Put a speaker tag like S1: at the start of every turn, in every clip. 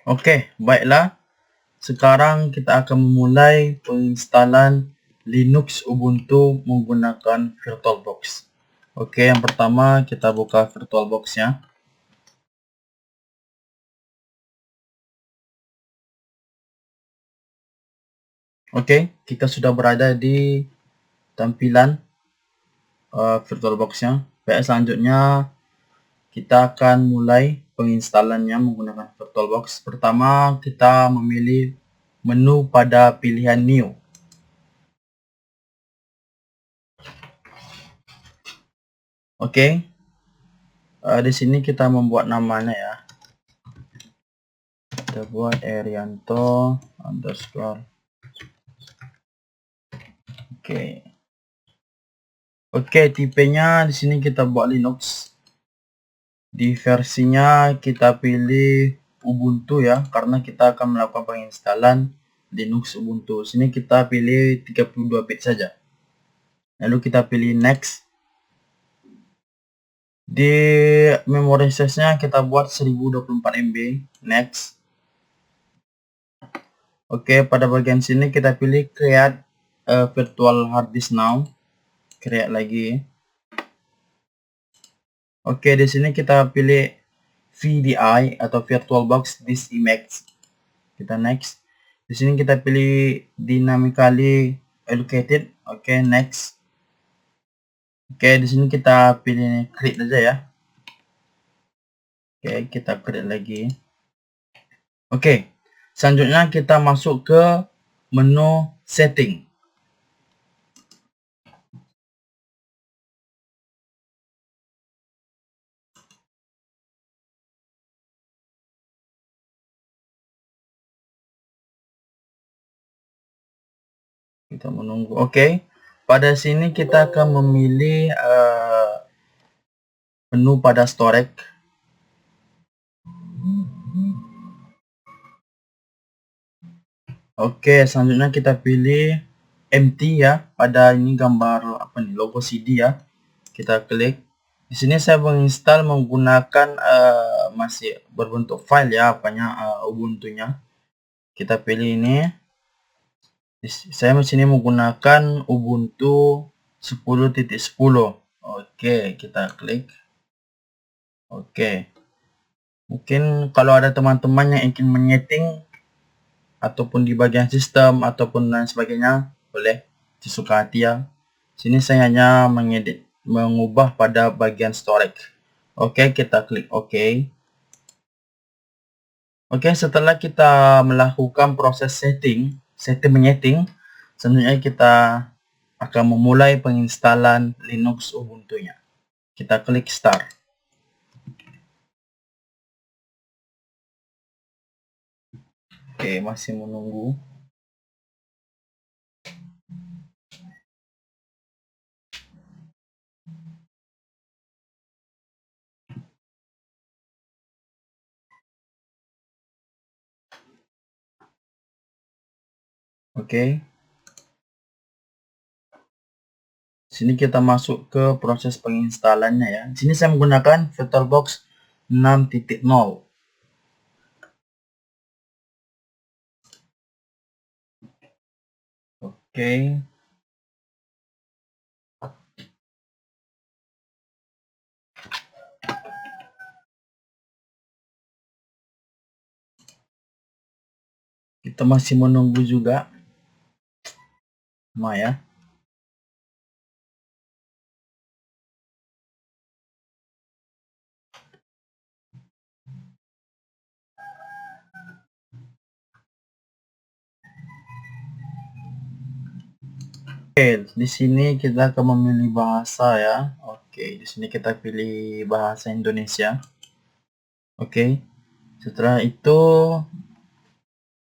S1: Oke, baiklah. Sekarang kita akan memulai penginstalan Linux Ubuntu menggunakan VirtualBox. Oke, yang pertama kita buka VirtualBox-nya. Oke, kita sudah berada di tampilan VirtualBox-nya. Baik, selanjutnya kita akan mulai penginstalannya menggunakan VirtualBox. Pertama, kita memilih menu pada pilihan New. Oke, di sini kita membuat namanya ya. Kita buat Erianto underscore. Oke, tipenya di sini kita buat Linux. Di versinya kita pilih Ubuntu ya, karena kita akan melakukan penginstalan Linux Ubuntu. Sini kita pilih 32 bit saja. Lalu kita pilih next. Di memory size-nya kita buat 1024 MB. Next. Oke, pada bagian sini kita pilih create virtual hard disk now. Create lagi. Oke, di sini kita pilih VDI atau VirtualBox Disk Image. Kita next. Di sini kita pilih dynamically allocated. Oke, next. Oke, di sini kita pilih create aja ya. Oke, kita create lagi. Oke, selanjutnya kita masuk ke menu setting. Kita menunggu. Oke, pada sini kita akan memilih menu pada storage. Oke, selanjutnya kita pilih empty ya. Pada ini gambar apa nih, logo CD ya. Kita klik. Di sini saya menginstal menggunakan masih berbentuk file ya, apanya Ubuntu-nya. Kita pilih ini. Saya di sini menggunakan Ubuntu 10.10. Oke, kita klik. Oke. Mungkin kalau ada teman-teman yang ingin menyeting ataupun di bagian sistem ataupun lain sebagainya, boleh sesuka hati ya. Sini saya hanya mengubah pada bagian storage. Oke, kita klik OK. Oke, setelah kita melakukan proses menyeting, selanjutnya kita akan memulai penginstalan Linux Ubuntu-nya. Kita klik start. Oke, masih menunggu. Oke. Sini kita masuk ke proses penginstalannya ya. Sini saya menggunakan VirtualBox 6.0. Oke. Kita masih menunggu juga. Ya. Oke, di sini kita akan memilih bahasa ya. Oke, di sini kita pilih bahasa Indonesia. Oke. Setelah itu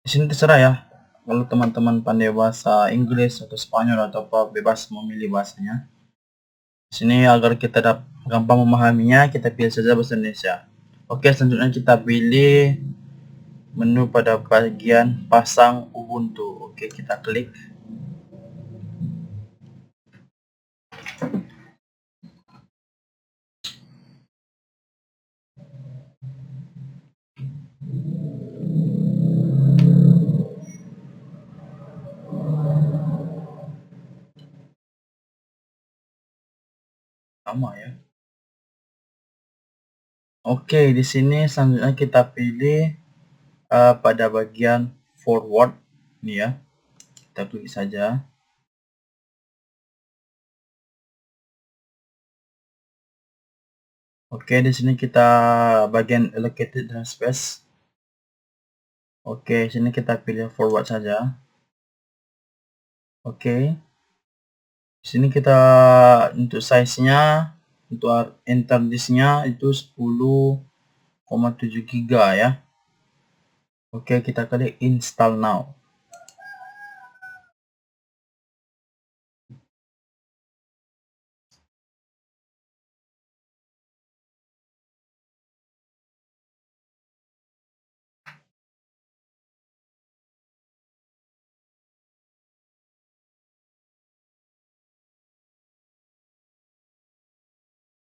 S1: di sini terserah ya. Kalau teman-teman pandai bahasa Inggris atau Spanyol atau apa, bebas memilih bahasanya. Di sini agar kita gampang memahaminya, kita pilih saja bahasa Indonesia. Oke, selanjutnya kita pilih menu pada bagian pasang Ubuntu. Oke, kita klik. sama ya. Oke, di sini selanjutnya kita pilih pada bagian forward nih ya. Kita klik saja. Oke, di sini kita bagian allocated dan space. Oke, sini kita pilih forward saja. Oke. Di sini kita untuk size-nya, untuk enter disk-nya itu 10,7 GB ya. Oke, kita klik install now.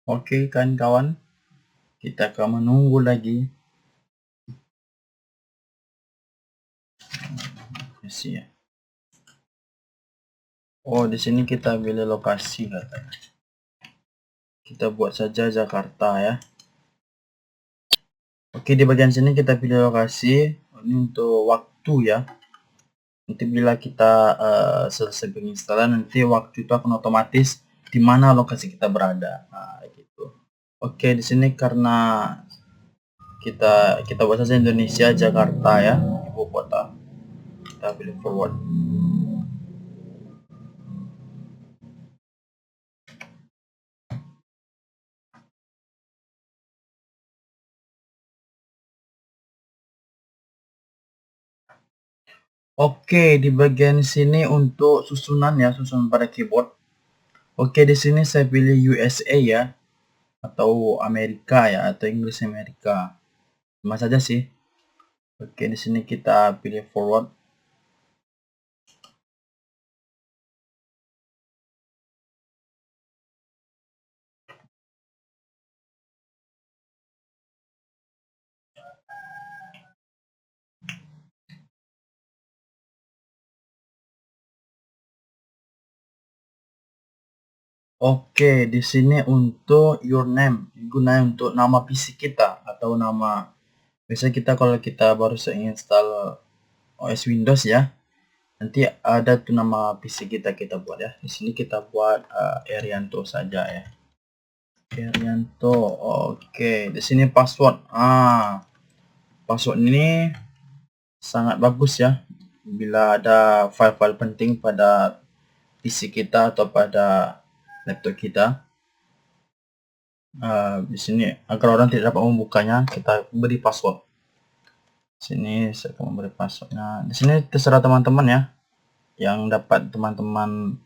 S1: Oke kan kawan, kita akan menunggu lagi. Ya. Oh, di sini kita pilih lokasi katanya. Kita buat saja Jakarta ya. Oke, di bagian sini kita pilih lokasi. Ini untuk waktu ya. Nanti bila kita selesai penginstalan, nanti waktu itu akan otomatis di mana lokasi kita berada. Nah, gitu. Oke, di sini karena kita buat saja Indonesia, Jakarta ya, ibu kota. Kita pilih forward. Oke, di bagian sini untuk susunan ya, susunan pada keyboard. Oke, di sini saya pilih USA ya, atau Amerika ya, atau Inggris Amerika. Sama saja sih. Oke, di sini kita pilih forward. Oke, di sini untuk your name, digunakan untuk nama PC kita atau nama. Biasanya kita kalau kita baru install OS Windows ya, nanti ada tuh nama PC kita buat ya. Di sini kita buat Erianto saja ya. Erianto. Oke, di sini password. Password ini sangat bagus ya. Bila ada file-file penting pada PC kita atau pada laptop kita. Di sini agar orang tidak dapat membukanya, kita beri password. Sini saya akan memberi passwordnya. Di sini terserah teman-teman ya, yang dapat teman-teman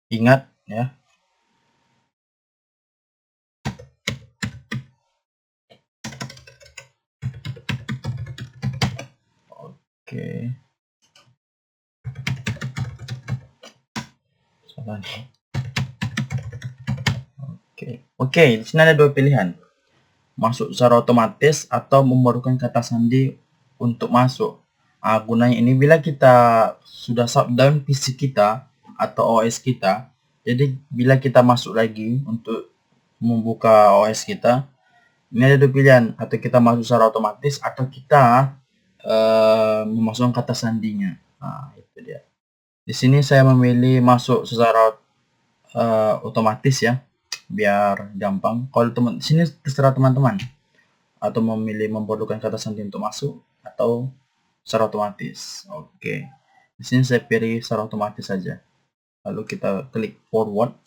S1: ingat ya. Oke. Oke, di sini ada dua pilihan. Masuk secara otomatis atau memerlukan kata sandi untuk masuk. Gunanya ini bila kita sudah shutdown PC kita atau OS kita, jadi bila kita masuk lagi untuk membuka OS kita, ini ada dua pilihan, atau kita masuk secara otomatis atau kita memasukkan kata sandinya. Nah, itu dia. Di sini saya memilih masuk secara otomatis ya, biar gampang. Kalau di sini terserah teman-teman, atau memilih memerlukan kata sandi untuk masuk atau secara otomatis. Oke. Di sini saya pilih secara otomatis saja. Lalu kita klik forward.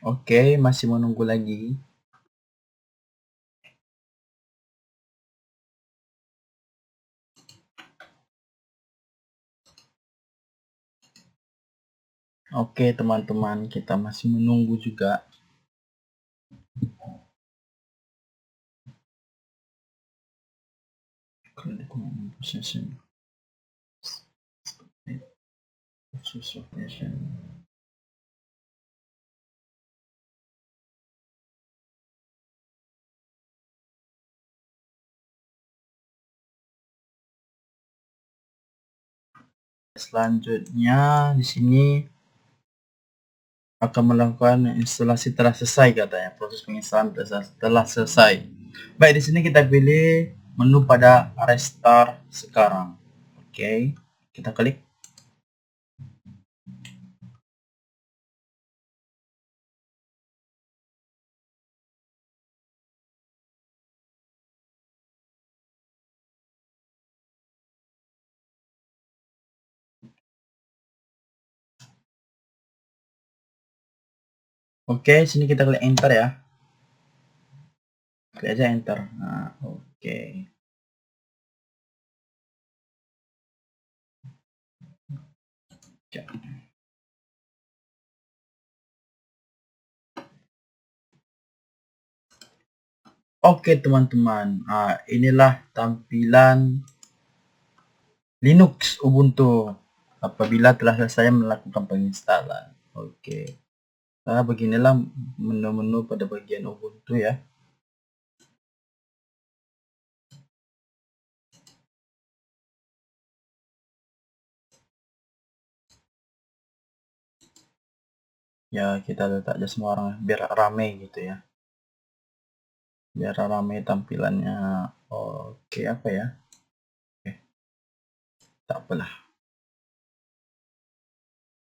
S1: Oke, masih menunggu lagi. Oke, teman-teman, kita masih menunggu juga. Selanjutnya di sini akan melakukan instalasi telah selesai katanya. Proses penginstalan telah selesai. Baik, di sini kita pilih menu pada restart sekarang. Oke, kita klik. Oke, sini kita klik enter ya. Klik aja enter. Nah, oke. Oke teman-teman, inilah tampilan Linux Ubuntu apabila telah selesai melakukan penginstalan. Oke, nah beginilah menu-menu pada bagian Ubuntu ya. Ya kita letak aja semua orang biar rame gitu ya. Biar rame tampilannya. Oke, apa ya? Oke, tak apalah.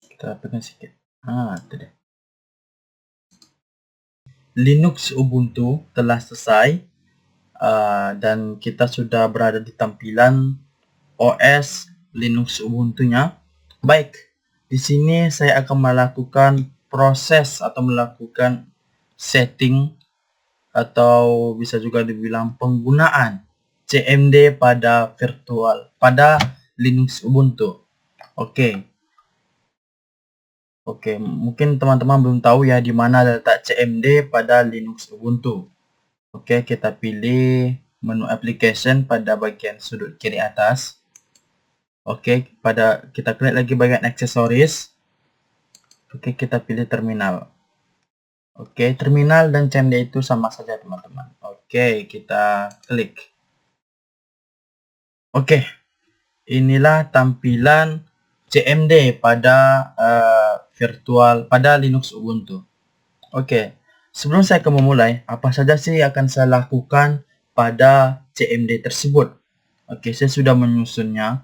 S1: Kita rapikan sedikit. Itu deh. Linux Ubuntu telah selesai dan kita sudah berada di tampilan OS Linux Ubuntu-nya. Baik, di sini saya akan melakukan proses atau melakukan setting atau bisa juga dibilang penggunaan CMD pada Linux Ubuntu. Oke, mungkin teman-teman belum tahu ya di mana letak CMD pada Linux Ubuntu. Oke, kita pilih menu application pada bagian sudut kiri atas. Oke, kita klik lagi bagian aksesoris. Oke, kita pilih terminal. Oke, terminal dan CMD itu sama saja teman-teman. Oke, kita klik. Oke, inilah tampilan CMD pada Linux Ubuntu. Oke, sebelum saya akan memulai, apa saja sih yang akan saya lakukan pada CMD tersebut? Oke, saya sudah menyusunnya.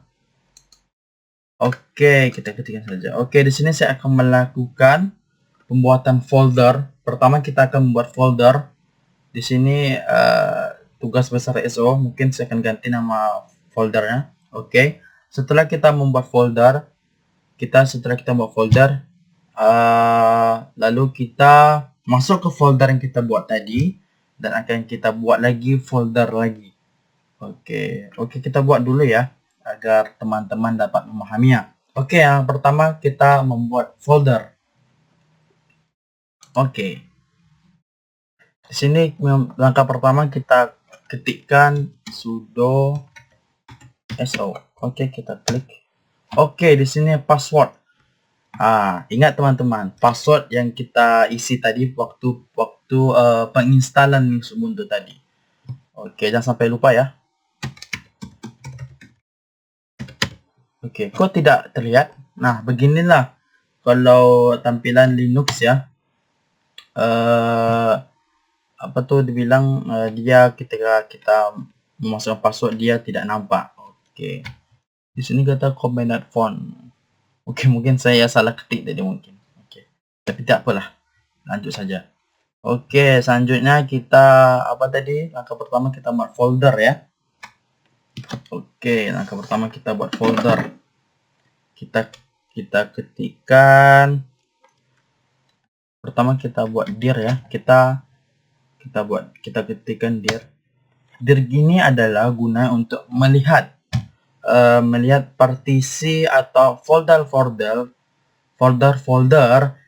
S1: Oke, kita ketikkan saja. Oke, di sini saya akan melakukan pembuatan folder. Pertama kita akan membuat folder. Di sini tugas besar SO, mungkin saya akan ganti nama foldernya. Oke, setelah kita membuat folder, lalu kita masuk ke folder yang kita buat tadi dan akan kita buat lagi folder lagi. Oke, kita buat dulu ya agar teman-teman dapat memahaminya. Oke, yang pertama kita membuat folder. Oke, di sini langkah pertama kita ketikkan sudo so. Oke, kita klik. Oke, di sini password. Ingat teman-teman, password yang kita isi tadi waktu penginstalan Linux Ubuntu tadi. Oke, jangan sampai lupa ya. Oke, kok tidak terlihat? Nah, beginilah kalau tampilan Linux ya. Apa tuh dibilang dia ketika kita memasukkan password dia tidak nampak. Oke. Di sini kata combined font. Oke, mungkin saya salah ketik tadi mungkin. Oke. Tapi tidak apalah. Lanjut saja. Oke, selanjutnya kita apa tadi? Langkah pertama kita buat folder ya. Oke, langkah pertama kita buat folder. Kita ketikkan. Pertama kita buat dir ya. Kita ketikkan dir. Dir gini adalah guna untuk melihat partisi atau folder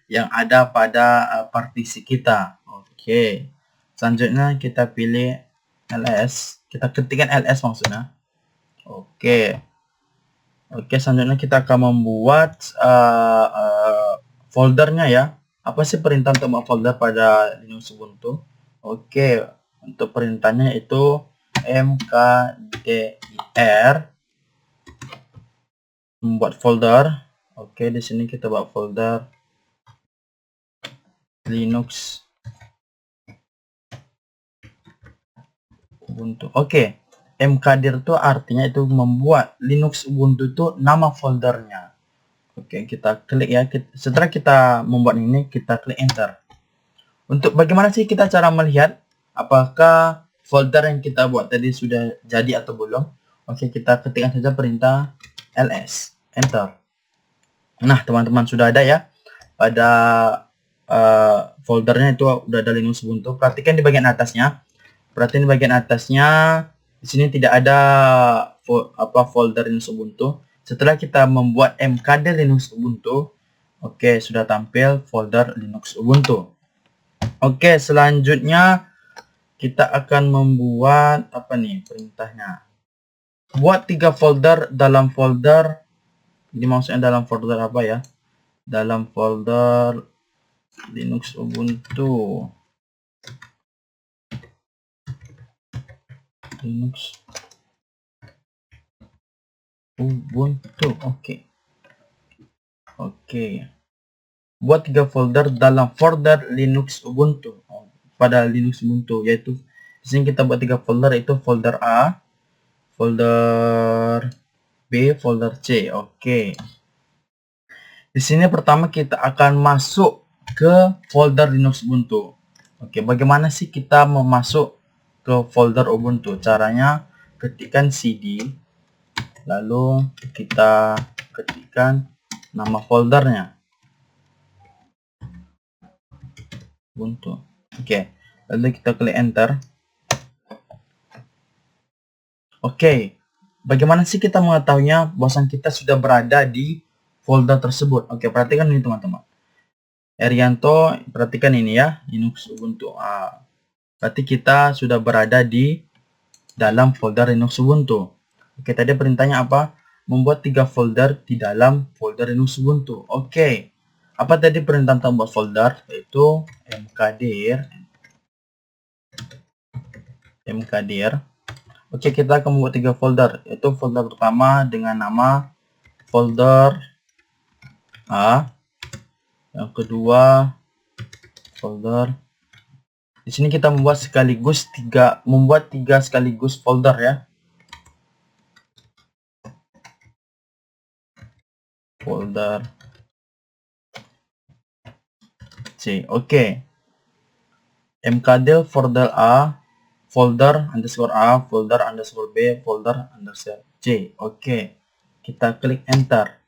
S1: yang ada pada partisi kita. Oke. Selanjutnya kita pilih ls. Kita ketikkan ls maksudnya. Oke. Selanjutnya kita akan membuat foldernya ya. Apa sih perintah untuk membuat folder pada Linux Ubuntu? Oke, untuk perintahnya itu mkdir membuat folder. Oke, di sini kita buat folder Linux Ubuntu. Oke, mkdir itu artinya itu membuat Linux Ubuntu itu nama foldernya. Oke, kita klik ya. Setelah kita membuat ini, kita klik enter. Untuk bagaimana sih kita cara melihat apakah folder yang kita buat tadi sudah jadi atau belum? Oke, kita ketikkan saja perintah ls, enter. Nah, teman-teman sudah ada ya pada foldernya itu udah ada Linux Ubuntu. Perhatikan di bagian atasnya. Perhatikan di bagian atasnya. Di sini tidak ada folder Linux Ubuntu. Setelah kita membuat mkdir Linux Ubuntu, oke, sudah tampil folder Linux Ubuntu. Oke, selanjutnya kita akan membuat apa nih perintahnya? Buat 3 folder dalam folder. Ini maksudnya dalam folder apa ya? Dalam folder Linux Ubuntu. Linux Ubuntu. Oke. Buat 3 folder dalam folder Linux Ubuntu. Pada Linux Ubuntu yaitu di sini kita buat 3 folder, itu folder A, folder B, folder C. Oke. Di sini pertama kita akan masuk ke folder Linux Ubuntu. Oke, bagaimana sih kita memasuk ke folder Ubuntu? Caranya ketikkan cd, lalu kita ketikkan nama foldernya Ubuntu. Oke, lalu kita klik enter. Oke, bagaimana sih kita mengetahuinya bahwasan kita sudah berada di folder tersebut? Oke, perhatikan ini teman-teman. Erianto, perhatikan ini ya, Linux Ubuntu. Berarti kita sudah berada di dalam folder Linux Ubuntu. Oke, tadi perintahnya apa? Membuat 3 folder di dalam folder Linux Ubuntu. Oke. Apa tadi perintah untuk membuat folder? Yaitu mkdir. Oke, kita akan membuat 3 folder. Yaitu folder pertama dengan nama folder A. Yang kedua folder. Di sini kita membuat sekaligus 3 sekaligus folder ya. Folder C. Oke. mkdir folder A, folder underscore A, folder underscore B, folder underscore C. Oke. Kita klik enter.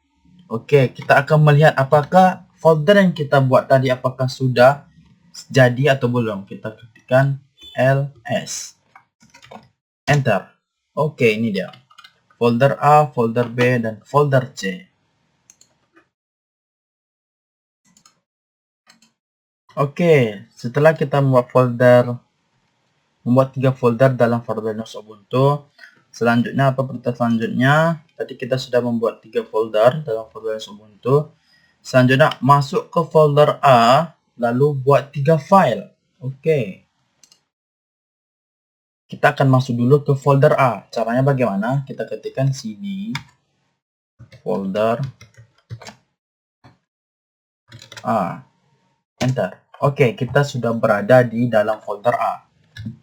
S1: Oke, kita akan melihat apakah folder yang kita buat tadi apakah sudah jadi atau belum. Kita ketikkan ls, enter. Oke, ini dia folder A, folder B, dan folder C. Oke, setelah kita membuat 3 folder dalam folder Linux Ubuntu, selanjutnya apa perintah selanjutnya? Tadi kita sudah membuat 3 folder dalam folder Linux Ubuntu. Selanjutnya masuk ke folder A, lalu buat 3 file. Oke. Kita akan masuk dulu ke folder A. Caranya bagaimana? Kita ketikkan cd folder A, enter. Oke, kita sudah berada di dalam folder A.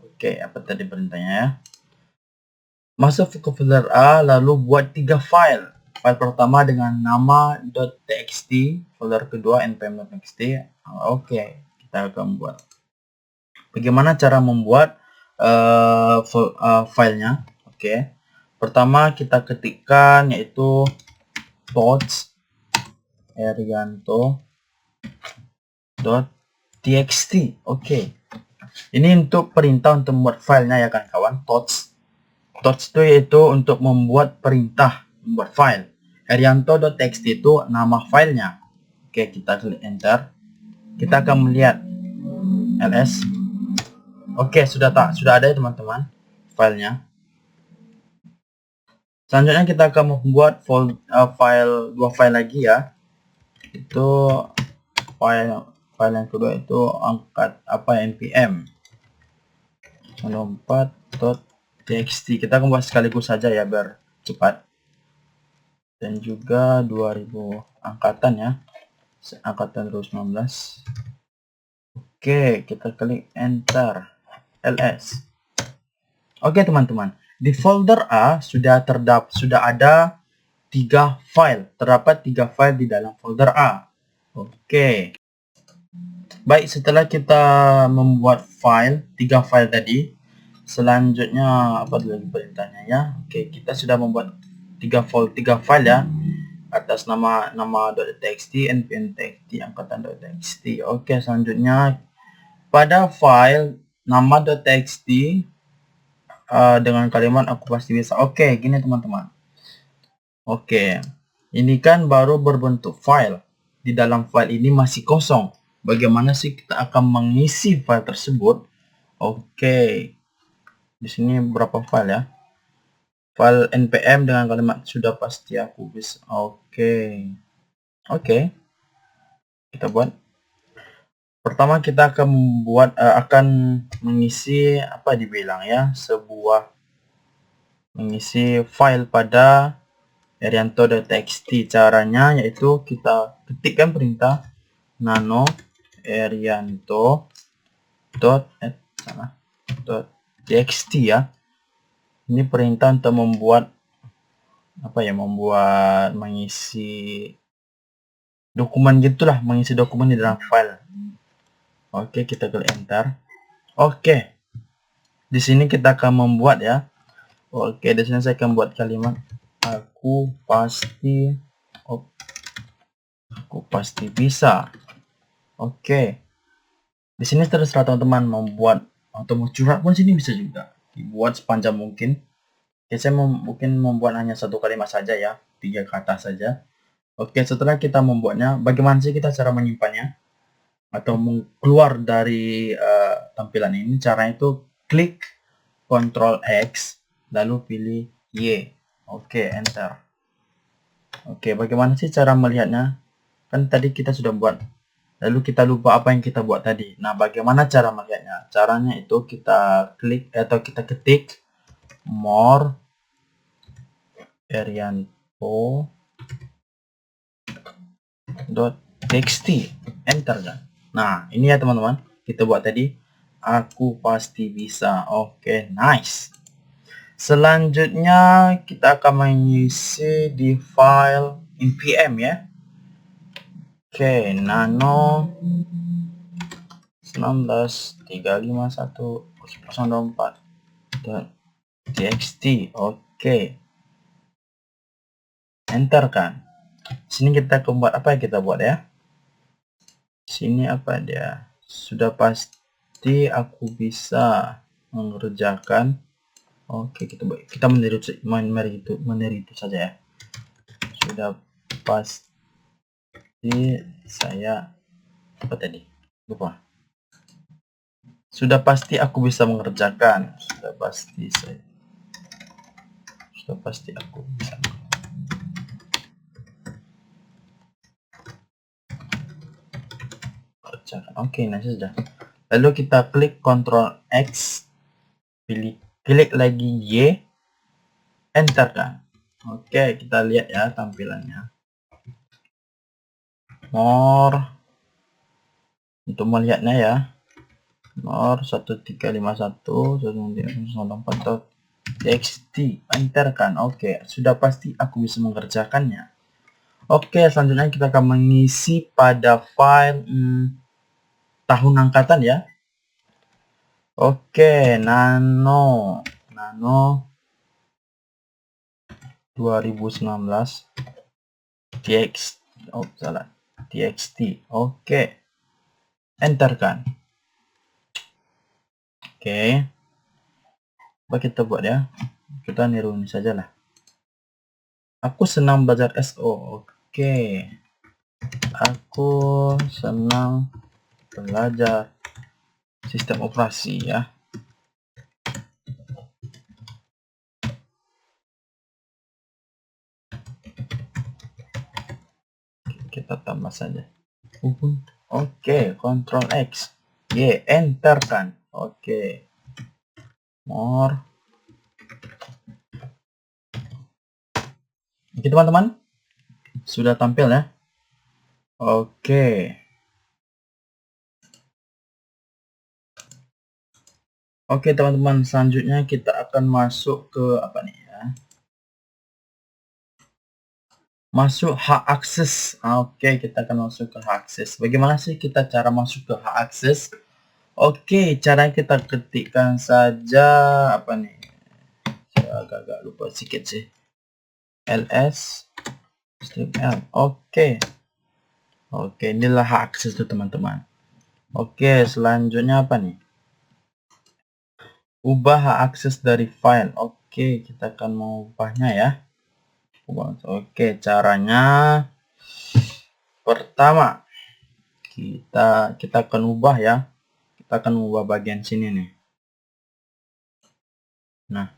S1: Oke, apa tadi perintahnya ya? Masuk ke folder A, lalu buat 3 file. File pertama dengan nama .txt, folder kedua npm.txt. Oke, kita akan buat. Bagaimana cara membuat filenya? Oke, pertama kita ketikkan yaitu tots erianto.txt. Oke, ini untuk perintah untuk membuat filenya ya kan kawan. Tots itu yaitu untuk membuat perintah membuat file. erianto.txt itu nama filenya. Oke, kita klik enter. Kita akan melihat ls. Oke, sudah ada ya teman-teman filenya. Selanjutnya kita akan membuat dua file lagi ya. Itu file yang kedua itu angkat npm 4.txt. Kita akan buat sekaligus saja ya biar cepat. dan juga 2000 angkatan ya, angkatan 2019. Oke, kita klik enter ls. Oke teman-teman, di folder A sudah ada 3 file, terdapat 3 file di dalam folder A. Oke, baik, setelah kita membuat file 3 file tadi, selanjutnya apa lagi perintahnya ya? Oke, kita sudah membuat 3 file ya, atas nama .txt, npm.txt, angkatan.txt. Oke, selanjutnya pada file nama.txt dengan kalimat aku pasti bisa. Oke, gini teman-teman. Oke, ini kan baru berbentuk file. Di dalam file ini masih kosong. Bagaimana sih kita akan mengisi file tersebut? Oke, di sini berapa file ya? File npm dengan kalimat sudah pasti aku bisa. Oke, kita buat. Pertama kita akan membuat akan mengisi apa dibilang ya, mengisi file pada erianto.txt. Caranya yaitu kita ketikkan perintah nano erianto.txt ya. Ini perintah untuk membuat apa ya, mengisi dokumen gitulah, mengisi dokumen di dalam file. Oke, kita klik enter. Oke, di sini kita akan membuat ya. Oke, di sini saya akan buat kalimat aku pasti bisa. Oke, di sini terserah teman-teman mau buat atau mau curhat pun sini bisa juga dibuat sepanjang mungkin. Oke, saya mungkin membuat hanya satu kalimat saja ya, 3 kata saja. Oke, setelah kita membuatnya, bagaimana sih kita cara menyimpannya atau keluar dari tampilan ini? Caranya itu klik Ctrl X lalu pilih Y. Oke, enter. Oke, bagaimana sih cara melihatnya? Kan tadi kita sudah buat, lalu kita lupa apa yang kita buat tadi. Nah, bagaimana cara melihatnya? Caranya itu kita klik atau kita ketik more erianto.txt, enter kan. Nah, ini ya teman-teman, kita buat tadi aku pasti bisa. Oke, nice. Selanjutnya kita akan mengisi di file npm ya. Oke, nano 19.351.024.txt. Oke, enter kan. Sini kita buat apa yang kita buat ya. Sini apa dia? Sudah pasti aku bisa mengerjakan. Oke, kita meniru saja ya. Sudah pasti saya apa tadi? Lupa. Sudah pasti aku bisa mengerjakan. Sudah pasti aku bisa mengerjakan. Oke, nah sudah. Lalu kita klik Ctrl X, klik lagi Y, enter kan. Oke, kita lihat ya tampilannya. More, untuk melihatnya ya, more 1351.194.txt, enter kan. Oke, sudah pasti aku bisa mengerjakannya. Oke, selanjutnya kita akan mengisi pada file tahun angkatan ya. Oke, nano 2019 txt. Oke, enter kan. Oke, apa kita buat ya, kita niru ini saja lah. Aku senang belajar SO. Oke, aku senang belajar sistem operasi ya. Kita tambah saja Ubuntu. Oke, Ctrl X, Y, enter kan. Oke, more. Oke teman-teman, sudah tampil ya. Oke. Oke teman-teman, selanjutnya kita akan masuk ke apa nih ya? Masuk hak akses. Oke, kita akan masuk ke hak akses. Bagaimana sih kita cara masuk ke hak akses? Oke, caranya kita ketikkan saja apa nih? Saya agak lupa sedikit sih. ls strip l. Oke, inilah hak akses tuh teman-teman. Oke, selanjutnya apa nih? Ubah hak akses dari file. Oke, kita akan mengubahnya ya. Oke, caranya pertama kita akan ubah ya. Kita akan ubah bagian sini nih. Nah,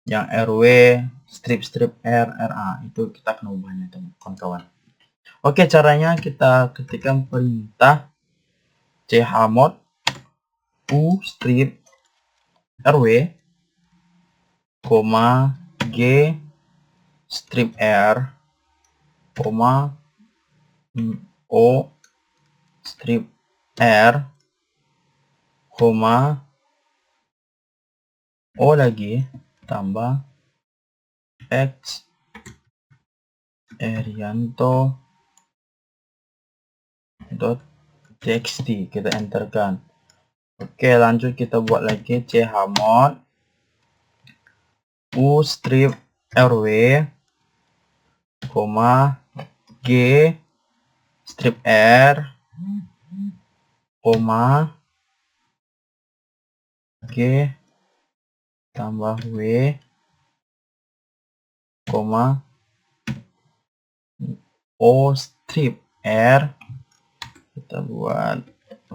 S1: yang RW strip R RA itu kita akan ubahnya teman-teman. Oke, caranya kita ketikkan perintah chmod u strip RW, G strip R, O strip R, O lagi tambah X Erianto .txt, kita enterkan. Oke, lanjut kita buat lagi chmod u strip rw, G strip R, G tambah W, O strip R. Kita buat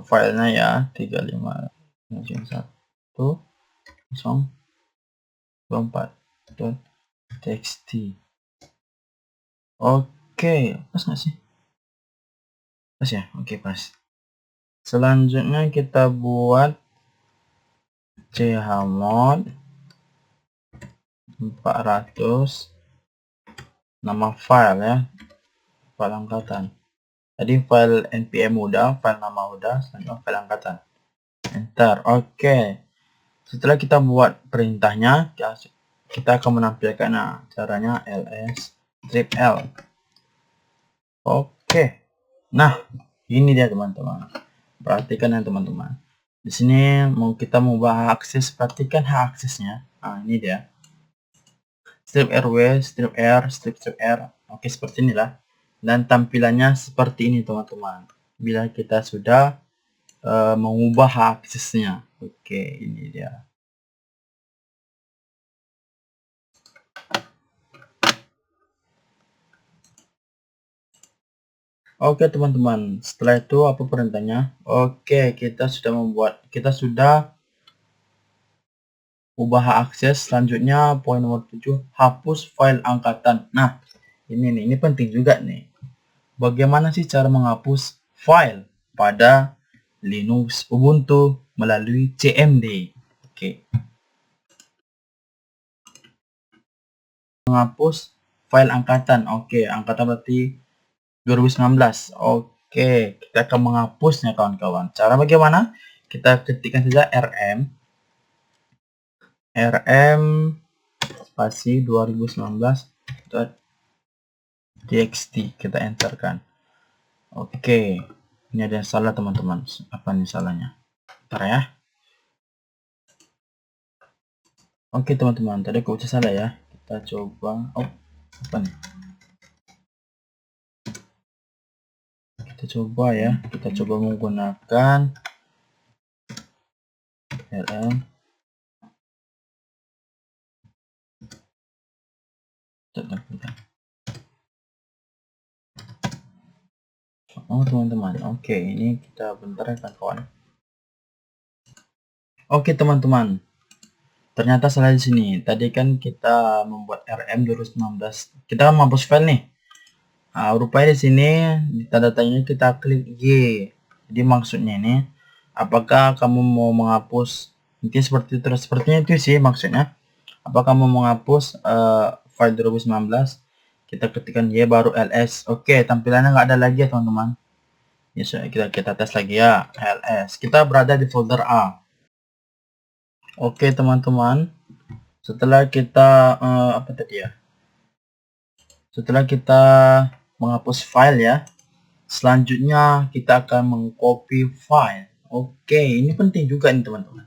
S1: filenya ya, 35.1.024.txt. Oke, pas nggak sih? Pas ya? Oke, pas. Selanjutnya kita buat chmod 400 nama file ya, file angkatan. Tadi file npm udah, file nama udah, selanjutnya file angkatan. Enter. Oke. Setelah kita buat perintahnya, kita akan menampilkan caranya ls strip l. Oke. Nah, ini dia teman-teman. Perhatikan ya teman-teman. Di sini kita mau bahas akses, perhatikan hak aksesnya. Nah, ini dia. Strip rw, strip r, strip r. Oke, seperti inilah. Dan tampilannya seperti ini teman-teman. Bila kita sudah mengubah hak aksesnya. Oke, ini dia. Oke teman-teman, setelah itu apa perintahnya? Oke, kita sudah ubah hak akses. Selanjutnya poin nomor 7, hapus file angkatan. Nah, ini penting juga nih. Bagaimana sih cara menghapus file pada Linux Ubuntu melalui cmd? Oke. Menghapus file angkatan. Oke, angkatan berarti 2019. Oke, kita akan menghapusnya kawan-kawan. Cara bagaimana? Kita ketikkan saja rm spasi 2019.txt, kita enterkan. Oke, ini ada yang salah teman-teman. Apa nih salahnya? Bentar ya. Oke teman-teman, tadi aku ucap salah ya. Kita coba. Oh, apa nih? Kita coba ya. Kita coba menggunakan rm. Oh teman-teman, oke, ini kita bentar ya kawan. Oke teman-teman, ternyata salah di sini. Tadi kan kita membuat rm 2019. Kita kan menghapus file nih. Nah, rupanya di sini di tanda tanya kita klik Y. Jadi maksudnya ini, apakah kamu mau menghapus? Mungkin sepertinya itu sih maksudnya. Apakah kamu menghapus file 2019? Kita ketikkan Y baru ls. Oke, tampilannya nggak ada lagi ya teman-teman. Ya, kita tes lagi ya, ls. Kita berada di folder A. Oke teman-teman, setelah kita apa tadi ya? Setelah kita menghapus file ya, selanjutnya kita akan mengcopy file. Oke, ini penting juga nih teman-teman.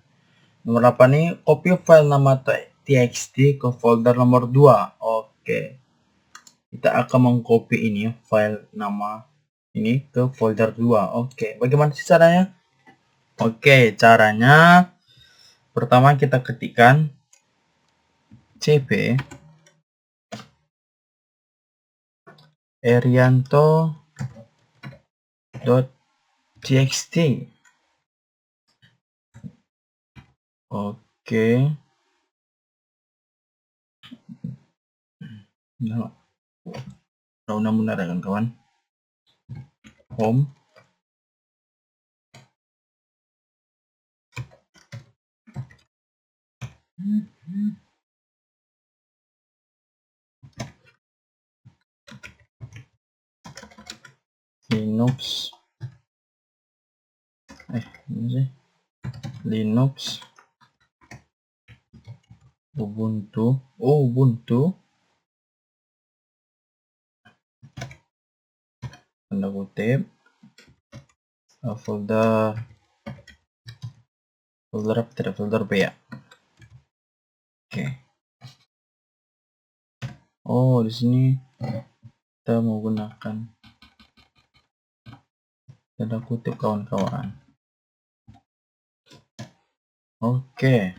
S1: Nomor apa nih? Copy file nama txt ke folder nomor 2. Oke. Kita akan mengcopy ini file nama ini ke folder 2. Oke, bagaimana sih caranya? Oke, caranya pertama kita ketikkan cp erianto.txt. Oke. Nah, benar ya kawan-kawan. Home. Linux. Ini sih. Linux. Ubuntu. Oh, Ubuntu. Tanda kutip. Folder apa tidak? Folder B ya. Oke. Oh, di sini kita menggunakan tanda kutip kawan-kawan. Oke.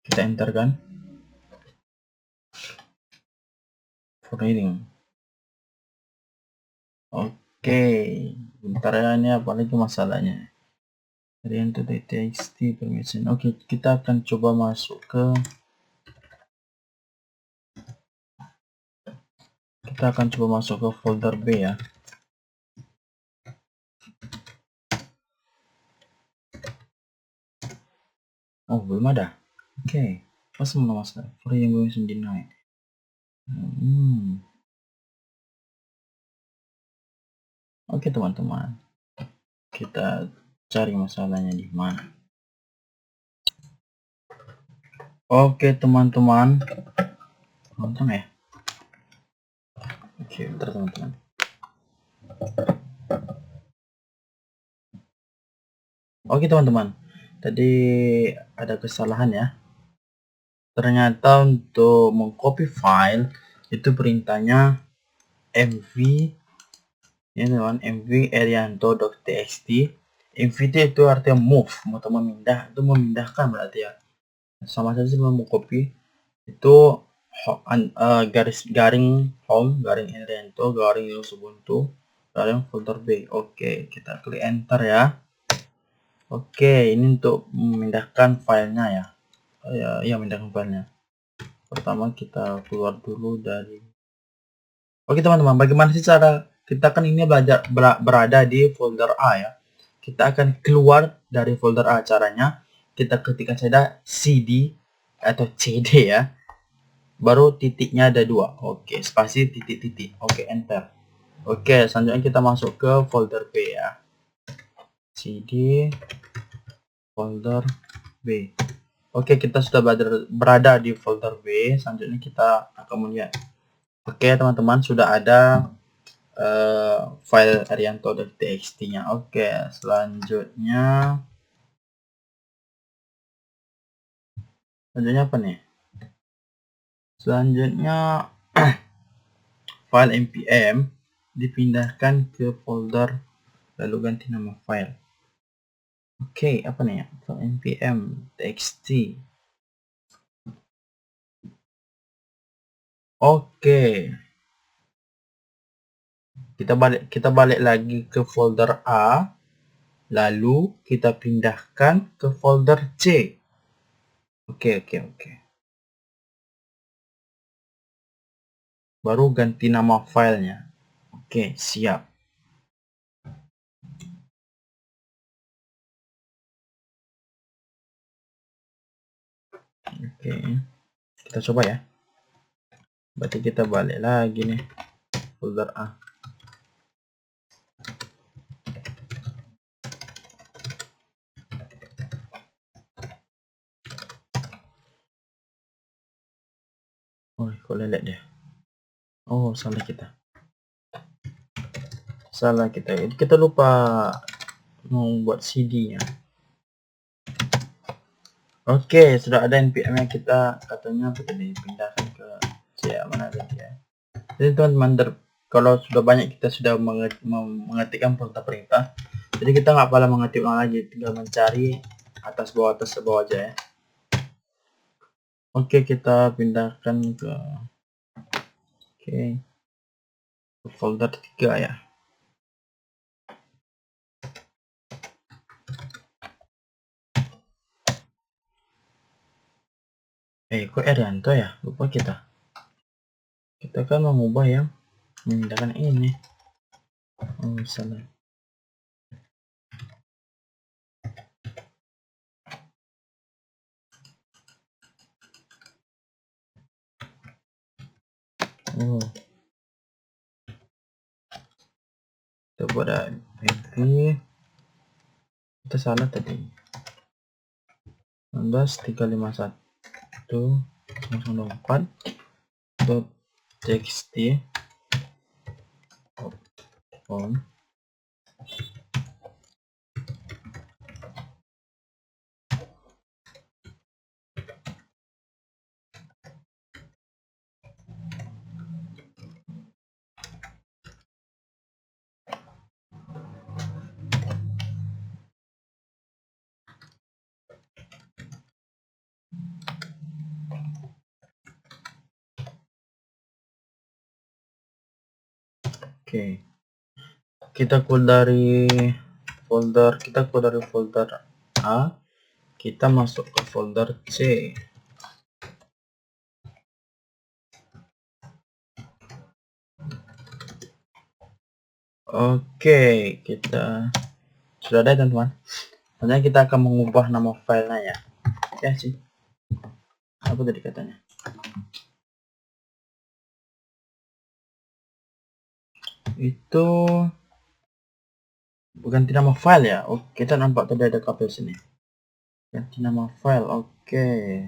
S1: Kita enter kan. For reading. Oke. Bentar ya, ini apa lagi masalahnya? Oriented.txt permission. Oke, kita akan coba masuk ke folder B ya. Oh, belum ada. Oke. Pas mana mas? For yang belum deny. Oke teman-teman. Kita cari masalahnya di mana. Oke teman-teman. Nonton ya. Oke, bentar teman-teman. Oke teman-teman. Tadi ada kesalahan ya. Ternyata untuk mengcopy file itu perintahnya mv ya teman, mv erianto.txt. mv itu artinya move, atau memindah, itu memindahkan berarti ya. Sama saja sama mengcopy itu garis garing home garing erianto garing ubuntu garing folder B. Oke, kita klik enter ya. Oke, ini untuk memindahkan filenya ya. Ya, memindahkan filenya. Pertama kita keluar dulu dari. Oke teman-teman, bagaimana sih cara kita kan ini berada di folder A ya. Kita akan keluar dari folder A. Caranya kita ketikkan saja cd atau cd ya. Baru titiknya ada 2. Oke, spasi titik-titik. Oke, enter. Oke, selanjutnya kita masuk ke folder B ya. cd folder B. Oke, kita sudah berada di folder B. Selanjutnya kita akan melihat. Oke, teman-teman, sudah ada file erianto.txt-nya. Oke, selanjutnya apa nih? Selanjutnya file npm dipindahkan ke folder lalu ganti nama file. Oke, apa nih? File npm txt. Oke. Kita balik lagi ke folder A, lalu kita pindahkan ke folder C. Oke. Baru ganti nama filenya. Oke, siap. Oke, kita coba ya. Berarti kita balik lagi nih folder A. Oh, kok lelek deh. Oh, salah kita. Kita lupa mau buat CD-nya. Oke, sudah ada npm yang kita katanya dipindahkan ke mana tadi ya. Jadi teman-teman, kalau sudah banyak kita sudah mengetikkan perintah-perintah, jadi kita nggak perlu mengetik ulang lagi, tinggal mencari atas bawah aja ya. Oke, kita pindahkan ke folder 3 ya. Kok Erianto ya? Lupa kita kan mengubah yang memindahkan ini. Oh, salah. Oh, kita buat MP. Kita salah tadi. 19351.txt on. Oke. Kita keluar dari folder A, kita masuk ke folder C. Oke, kita sudah ada teman-teman. Selanjutnya kita akan mengubah nama filenya ya. Ya sih. Apa tadi katanya? Itu ganti nama file ya. Oke, kita nampak tadi ada kabel sini. Ganti nama file. Oke.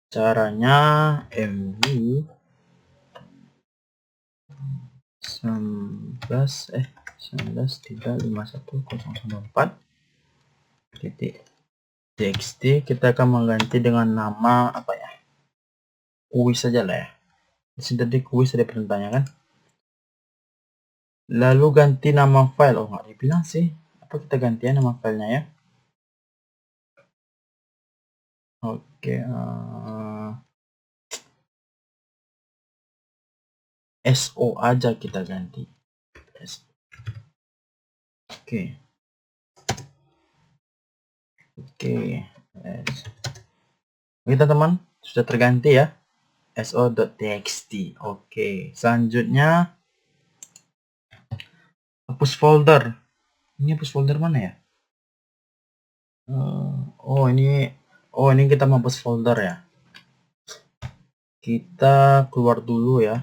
S1: Caranya mv 19.351.094.txt. Kita akan mengganti dengan nama apa ya? Kuis saja lah ya. Di sini tadi kuis ada perintahnya kan. Lalu ganti nama file. Oh, nggak dibilang sih. Apa kita gantian nama filenya ya? Oke. SO aja kita ganti. Oke. Kita teman sudah terganti ya. so.txt. Oke. Selanjutnya hapus folder. Ini hapus folder mana ya? ini kita menghapus folder ya. Kita keluar dulu ya.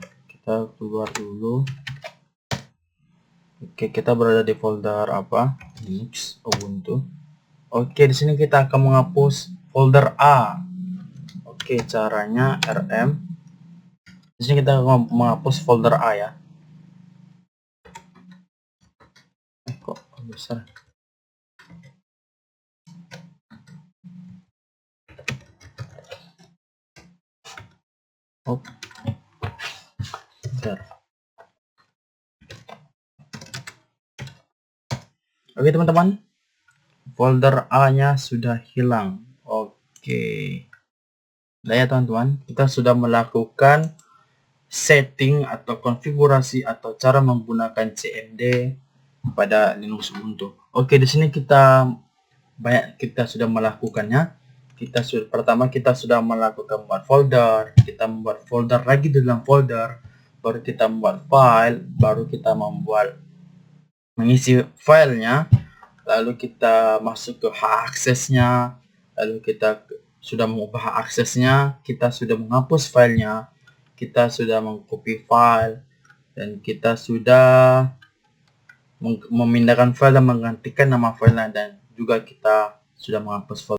S1: Oke, kita berada di folder apa? Linux, Ubuntu. Oke, di sini kita akan menghapus folder A. Oke, caranya rm. Di sini kita akan menghapus folder A ya. Kok besar? Bentar. Oke teman-teman, folder A-nya sudah hilang. Oke. Nah ya teman-teman, kita sudah melakukan setting atau konfigurasi atau cara menggunakan cmd pada Linux Ubuntu. Oke, di sini kita sudah melakukannya. Pertama kita sudah melakukan membuat folder, kita membuat folder lagi di dalam folder, baru kita membuat file, baru kita mengisi filenya, lalu kita masuk ke hak aksesnya, lalu kita sudah mengubah hak aksesnya, kita sudah menghapus filenya, kita sudah mengcopy file dan kita sudah memindahkan file dan menggantikan nama file, dan juga kita sudah menghapus file